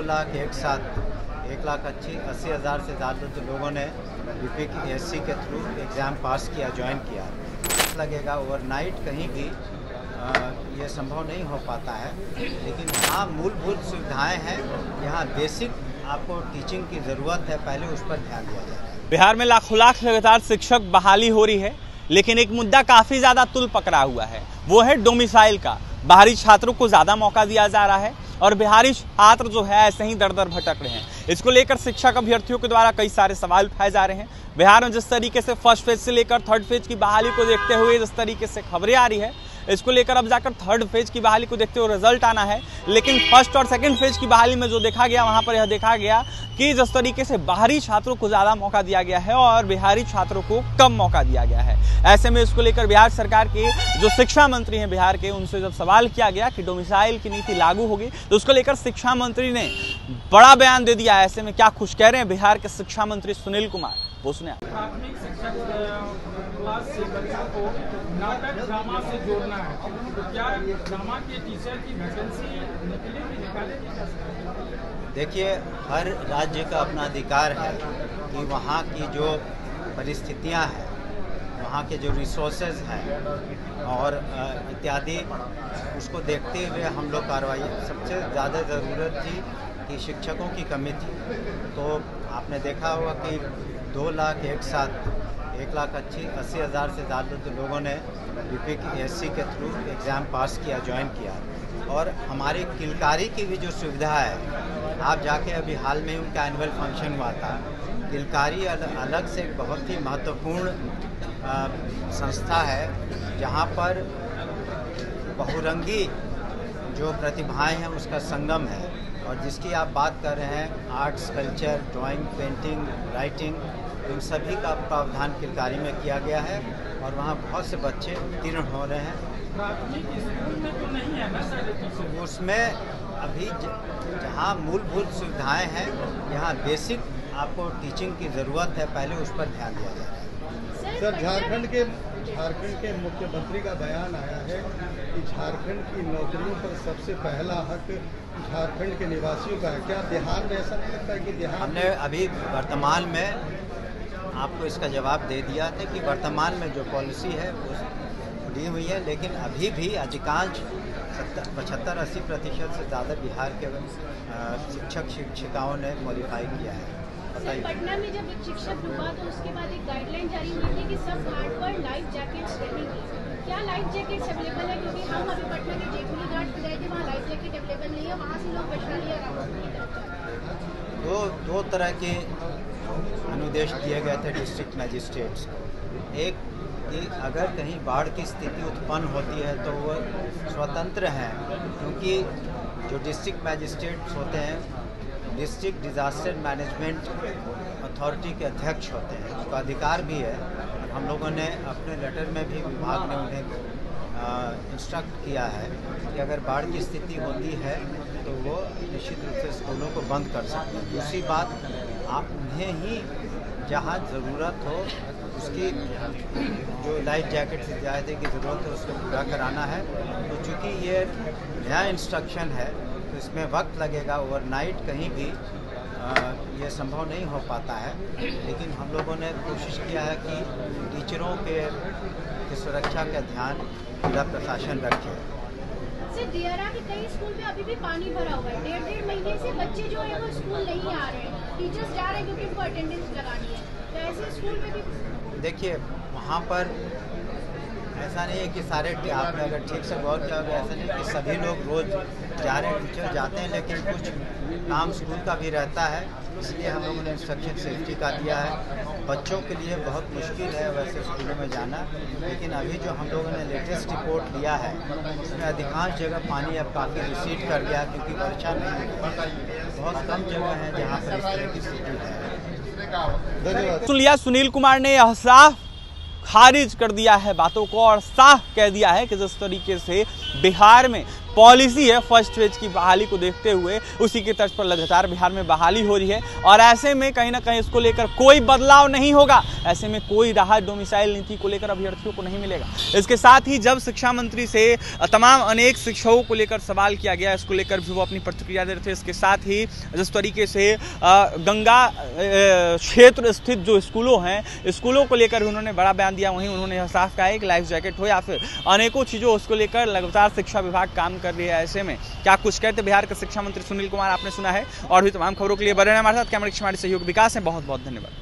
लाख एक साथ 1,80,000 से ज़्यादा तो लोगों ने यूपीएससी के थ्रू एग्ज़ाम पास किया, ज्वाइन किया। लगेगा ओवरनाइट कहीं भी ये संभव नहीं हो पाता है, लेकिन हाँ मूलभूत सुविधाएं हैं। यहाँ बेसिक आपको टीचिंग की ज़रूरत है, पहले उस पर ध्यान दिया जाए। बिहार में लाखों लाख लगातार शिक्षक बहाली हो रही है, लेकिन एक मुद्दा काफ़ी ज़्यादा तुल पकड़ा हुआ है, वो है डोमिसाइल का। बाहरी छात्रों को ज़्यादा मौका दिया जा रहा है और बिहारी छात्र जो है ऐसे ही दर दर भटक रहे हैं। इसको लेकर शिक्षक अभ्यर्थियों के द्वारा कई सारे सवाल उठाए जा रहे हैं। बिहार में जिस तरीके से फर्स्ट फेज से लेकर थर्ड फेज की बहाली को देखते हुए जिस तरीके से खबरें आ रही है, इसको लेकर अब जाकर थर्ड फेज की बहाली को देखते हुए रिजल्ट आना है। लेकिन फर्स्ट और सेकंड फेज की बहाली में जो देखा गया, वहां पर यह देखा गया कि जिस तरीके से बाहरी छात्रों को ज़्यादा मौका दिया गया है और बिहारी छात्रों को कम मौका दिया गया है। ऐसे में इसको लेकर बिहार सरकार के जो शिक्षा मंत्री हैं बिहार के, उनसे जब सवाल किया गया कि डोमिसाइल की नीति लागू होगी, तो उसको लेकर शिक्षा मंत्री ने बड़ा बयान दे दिया। ऐसे में क्या कुछ कह रहे हैं बिहार के शिक्षा मंत्री सुनील कुमार, वो सुने। प्राथमिक शिक्षक क्लास से बच्चों को नाटक ड्रामा से जोड़ना है, तो क्या ड्रामा के टीचर की वैकेंसी निकलेगी, निकालेगी? देखिए, हर राज्य का अपना अधिकार है कि वहाँ की जो परिस्थितियाँ हैं, वहाँ के जो रिसोर्सेज हैं और इत्यादि, उसको देखते हुए हम लोग कार्रवाई। सबसे ज़्यादा ज़रूरत थी कि शिक्षकों की कमी थी, तो आपने देखा होगा कि 2 लाख एक साथ 1,80,000 से ज़्यादा तो लोगों ने यूपीएससी के थ्रू एग्ज़ाम पास किया, ज्वाइन किया। और हमारी किलकारी की भी जो सुविधा है, आप जाके अभी हाल में उनका एनुअल फंक्शन हुआ था। किलकारी अलग से एक बहुत ही महत्वपूर्ण संस्था है, जहाँ पर बहुरंगी जो प्रतिभाएं हैं उसका संगम है, और जिसकी आप बात कर रहे हैं, arts, culture, drawing, painting, writing, इन सभी का प्रावधान किलकारी में किया गया है और वहाँ बहुत से बच्चे उत्तीर्ण हो रहे हैं। प्राथमिक स्कूल में तो नहीं है ना सर? उसमें अभी जहाँ मूलभूत सुविधाएं हैं, यहाँ बेसिक आपको टीचिंग की ज़रूरत है, पहले उस पर ध्यान दिया जाए। सर, झारखंड के मुख्यमंत्री का बयान आया है कि झारखंड की नौकरियों पर सबसे पहला हक झारखंड के निवासियों का है। क्या बिहार में ऐसा नहीं लगता है कि बिहार? हमने अभी वर्तमान में आपको इसका जवाब दे दिया था कि वर्तमान में जो पॉलिसी है वो दी हुई है, लेकिन अभी भी अधिकांश 75-80% से ज़्यादा बिहार के शिक्षिकाओं ने क्वालिफाई किया है। पटना में जब एक शिक्षक डूबा तो उसके बाद एक गाइडलाइन जारी हुई थी कि सब घाट पर लाइफ जैकेट्स रहेंगी। क्या लाइफ जैकेट्स अवेलेबल है? क्योंकि हम अभी पटना के जेठुली घाट पर गए थे, वहाँ लाइफ जैकेट अवेलेबल नहीं है, वहाँ से लोग वैशाली या रावत की तरफ जा रहे हैं। दो तरह के अनुदेश दिए गए थे डिस्ट्रिक्ट मजिस्ट्रेट्स को। एक कि अगर कहीं बाढ़ की स्थिति उत्पन्न होती है तो वो स्वतंत्र हैं, क्योंकि जो डिस्ट्रिक्ट मजिस्ट्रेट्स होते हैं डिस्ट्रिक्ट डिज़ास्टर मैनेजमेंट अथॉरिटी के अध्यक्ष होते हैं, उसका अधिकार भी है। हम लोगों ने अपने लेटर में भी विभाग ने उन्हें इंस्ट्रक्ट किया है कि अगर बाढ़ की स्थिति होती है तो वो निश्चित रूप से स्कूलों को बंद कर सकते हैं। दूसरी बात, आप उन्हें ही जहाँ ज़रूरत हो उसकी जो लाइफ जैकेट से ज़्यादा की ज़रूरत है उसको पूरा कराना है। तो चूँकि ये नया इंस्ट्रक्शन है तो इसमें वक्त लगेगा, ओवरनाइट कहीं भी ये संभव नहीं हो पाता है, लेकिन हम लोगों ने कोशिश किया है कि टीचरों के सुरक्षा का ध्यान जिला प्रशासन रखे। सर, दियारा के कई स्कूल में अभी भी पानी भरा हुआ है। 1.5 महीने से बच्चे जो है वो स्कूल नहीं आ रहे हैं, टीचर्स जा रहे हैं क्योंकि उनको अटेंडेंस लगानी है। तो ऐसे स्कूल में भी देखिए, वहाँ पर ऐसा नहीं है कि सारे, आपने अगर ठीक से गौर किया होगा, ऐसा नहीं कि सभी लोग रोज़ जा रहे हैं, टीचर जाते हैं, लेकिन कुछ काम स्कूल का भी रहता है, इसलिए हम लोगों ने इंस्ट्रक्शन सेफ्टी का दिया है। बच्चों के लिए बहुत मुश्किल है वैसे स्कूलों में जाना, लेकिन अभी जो हम लोगों ने लेटेस्ट रिपोर्ट लिया है उसमें अधिकांश जगह पानी अब काफ़ी रिसीड कर गया, क्योंकि वर्षा नहीं हुई। बहुत कम जगह है जहाँ पर इस तरह की स्थिति है। सुन लिया, सुनील कुमार ने यह साफ खारिज कर दिया है बातों को और साफ कह दिया है कि जिस तरीके से बिहार में पॉलिसी है फर्स्ट फेज की बहाली को देखते हुए, उसी के तर्ज पर लगातार बिहार में बहाली हो रही है और ऐसे में कहीं ना कहीं इसको लेकर कोई बदलाव नहीं होगा, ऐसे में कोई राहत डोमिसाइल नीति को लेकर अभ्यर्थियों को नहीं मिलेगा। इसके साथ ही जब शिक्षा मंत्री से तमाम अनेक शिक्षकों को लेकर सवाल किया गया, इसको लेकर भी वो अपनी प्रतिक्रिया दे रहे थे। इसके साथ ही जिस तरीके से गंगा क्षेत्र स्थित जो स्कूलों हैं, स्कूलों को लेकर उन्होंने बड़ा बयान दिया, वहीं उन्होंने साफ कहा है कि लाइफ जैकेट हो या फिर अनेकों चीज़ों उसको लेकर लगातार शिक्षा विभाग काम कर रही है। ऐसे में क्या कुछ कहते बिहार के शिक्षा मंत्री सुनील कुमार, आपने सुना है। और भी तमाम खबरों के लिए बने रहें हमारे साथ। कैमरे के हमारे सहयोग विकास है। बहुत बहुत धन्यवाद।